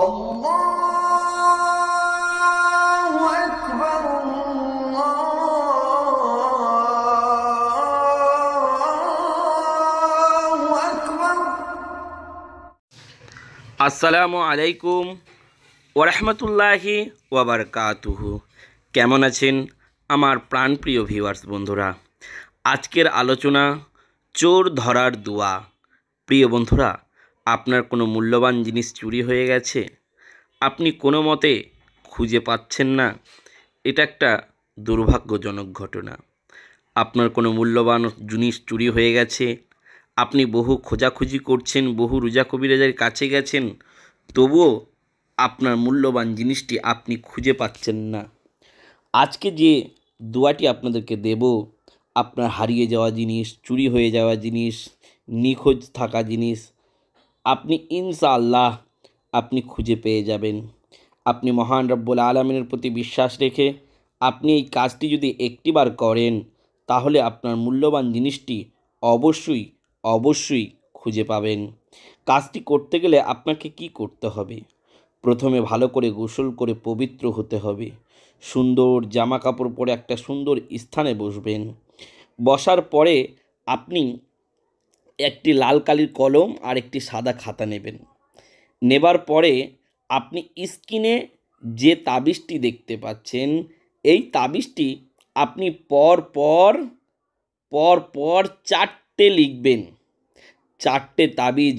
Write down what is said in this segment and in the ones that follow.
আল্লাহু আকবার, আল্লাহু আকবার। আসসালামু আলাইকুম ওরহমতুল্লাহি ওয়াবারকাতুহু। কেমন আছেন আমার প্রাণপ্রিয় ভিউয়ার্স বন্ধুরা? আজকের আলোচনা চোর ধরার দোয়া। প্রিয় বন্ধুরা, আপনার কোনো মূল্যবান জিনিস চুরি হয়ে গেছে, আপনি কোনো মতে খুঁজে পাচ্ছেন না, এটা একটা দুর্ভাগ্যজনক ঘটনা। আপনার কোনো মূল্যবান জিনিস চুরি হয়ে গেছে, আপনি বহু খোঁজাখুঁজি করছেন, বহু রুজা কবিরাজের কাছে গেছেন, তবুও আপনার মূল্যবান জিনিসটি আপনি খুঁজে পাচ্ছেন না। আজকে যে দোয়াটি আপনাদেরকে দেব, আপনার হারিয়ে যাওয়া জিনিস, চুরি হয়ে যাওয়া জিনিস, নিখোঁজ থাকা জিনিস আপনি ইনশাআল্লাহ আপনি খুঁজে পেয়ে যাবেন। আপনি মহান রব্বুল আলামিনের প্রতি বিশ্বাস রেখে আপনি এই কাজটি যদি একটিবার করেন, তাহলে আপনার মূল্যবান জিনিসটি অবশ্যই অবশ্যই খুঁজে পাবেন। কাজটি করতে গেলে আপনাকে কি করতে হবে? প্রথমে ভালো করে গোসল করে পবিত্র হতে হবে। সুন্দর জামা কাপড় পরে একটা সুন্দর স্থানে বসবেন। বসার পরে আপনি একটি লাল কালির কলম আর একটি সাদা খাতা নেবেন। নেবার পরে আপনি স্ক্রিনে যে তাবিজটি দেখতে পাচ্ছেন, এই তাবিজটি আপনি পর পর 4টে লিখবেন। 4টে তাবিজ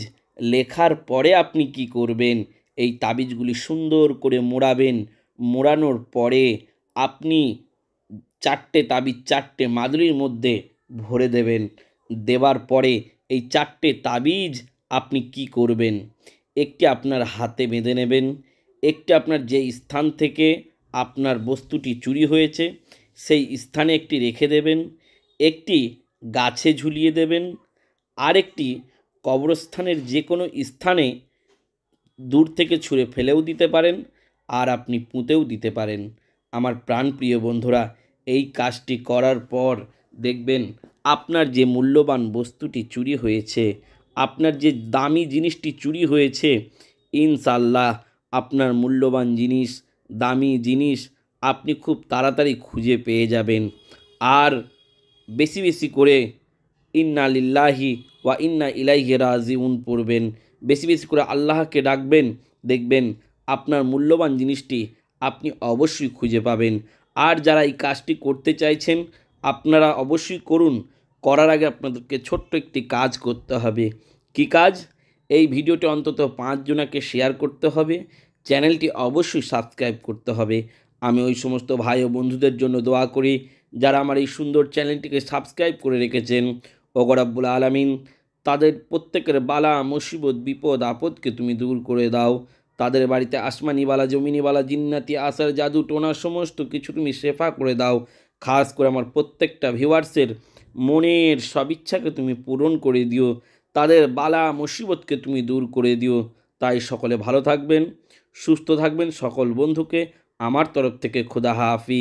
লেখার পরে আপনি কি করবেন? এই তাবিজগুলি সুন্দর করে মোড়াবেন। মোড়ানোর পরে আপনি 4টে তাবিজ 4টে মাদুলির মধ্যে ভরে দেবেন। দেওয়ার পরে এই 4টে তাবিজ আপনি কি করবেন? একটি আপনার হাতে বেঁধে নেবেন, একটি আপনার যে স্থান থেকে আপনার বস্তুটি চুরি হয়েছে সেই স্থানে একটি রেখে দেবেন, একটি গাছে ঝুলিয়ে দেবেন, আরেকটি কবরস্থানের যে কোনো স্থানে দূর থেকে ছুঁড়ে ফেলেও দিতে পারেন, আর আপনি পুঁতেও দিতে পারেন। আমার প্রাণপ্রিয় বন্ধুরা, এই কাজটি করার পর দেখবেন আপনার যে মূল্যবান বস্তুটি চুরি হয়েছে, আপনার যে দামি জিনিসটি চুরি হয়েছে, ইনশাআল্লাহ আপনার মূল্যবান জিনিস, দামি জিনিস আপনি খুব তাড়াতাড়ি খুঁজে পেয়ে যাবেন। আর বেশি বেশি করে ইন্না লিল্লাহি ওয়া ইন্না ইলাইহি রাজিউন পড়বেন। বেশি বেশি করে আল্লাহকে ডাকবেন, দেখবেন আপনার মূল্যবান জিনিসটি আপনি অবশ্যই খুঁজে পাবেন। আর যারা এই কাজটি করতে চাইছেন, আপনারা অবশ্যই করুন। করার আগে আপনাদেরকে ছোট্ট একটি কাজ করতে হবে। কী কাজ? এই ভিডিওটি অন্তত 5 জনকে শেয়ার করতে হবে, চ্যানেলটি অবশ্যই সাবস্ক্রাইব করতে হবে। আমি ওই সমস্ত ভাই ও বন্ধুদের জন্য দোয়া করি যারা আমার এই সুন্দর চ্যানেলটিকে সাবস্ক্রাইব করে রেখেছেন। ওগো রব্বুল আলামিন, তাদের প্রত্যেকের বালা মুসিবত বিপদ আপদকে তুমি দূর করে দাও। তাদের বাড়িতে আসমানি বালা, জমিনি বালা, জিন্নাতি আসার, জাদু টোনা সমস্ত কিছু তুমি শেফা করে দাও। খাস করে আমার প্রত্যেকটা ভিউয়ার্সের মনের সব ইচ্ছাকে তুমি পূরণ করে দিও, তাদের বালা মুসিবতকে তুমি দূর করে দিও। তাই সকলে ভালো থাকবেন, সুস্থ থাকবেন। সকল বন্ধুকে আমার তরফ থেকে খোদা হাফিজ।